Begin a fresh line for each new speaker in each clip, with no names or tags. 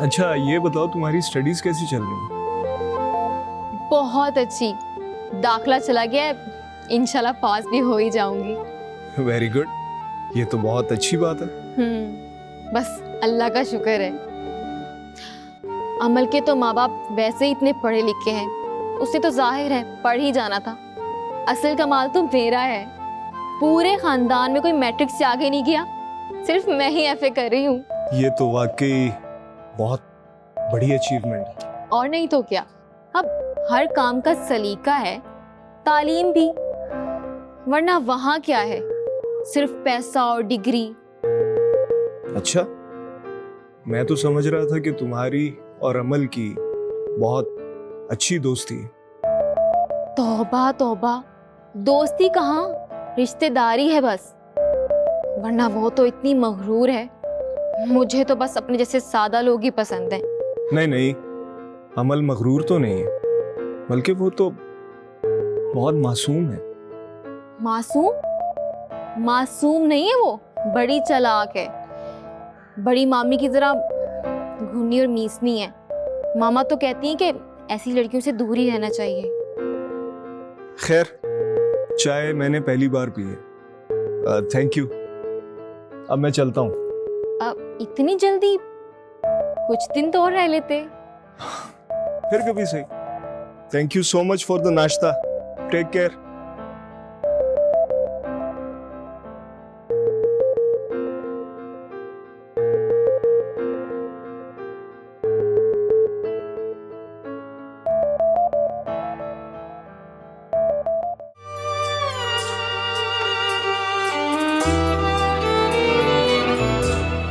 अच्छा ये बताओ तुम्हारी स्टडीज कैसी चल रही हैं?
बहुत अच्छी। दाखला चला गया है, इंशाल्लाह पास भी हो ही जाऊंगी।
वेरी गुड, ये तो बहुत अच्छी बात है।
बस अल्लाह का शुक्र है। अमल के तो माँ बाप वैसे ही इतने पढ़े लिखे हैं, उससे तो जाहिर है पढ़ ही जाना था। असल कमाल तो मेरा है, पूरे खानदान में कोई मैट्रिक से आगे नहीं गया, सिर्फ मैं ही एफए कर रही हूँ।
ये तो वाकई बहुत बड़ी अचीवमेंट है।
और नहीं तो क्या, अब हर काम का सलीका है, तालीम भी, वरना वहाँ क्या है, सिर्फ पैसा और डिग्री।
अच्छा, मैं तो समझ रहा था कि तुम्हारी और अमल की बहुत अच्छी दोस्ती है।
तौबा तौबा, दोस्ती कहाँ, रिश्तेदारी है बस। वरना वो तो इतनी मगरूर है, मुझे तो बस अपने जैसे सादा लोग ही पसंद हैं।
नहीं नहीं, अमल मगरूर तो नहीं है, बल्कि वो तो बहुत मासूम है।
मासूम? मासूम नहीं है वो, बड़ी चालाक है। बड़ी मामी की जरा घुनी और मीसनी है। मामा तो कहती हैं कि ऐसी लड़कियों से दूर ही रहना चाहिए।
खैर, चाय मैंने पहली बार पी है, थैंक यू। अब मैं चलता हूँ।
अब इतनी जल्दी? कुछ दिन तो और रह लेते।
फिर कभी सही। Thank you so much for the नाश्ता, टेक केयर।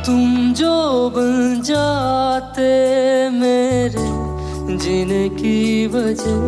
तुम जो बन जाते मेरे जीने की वजह,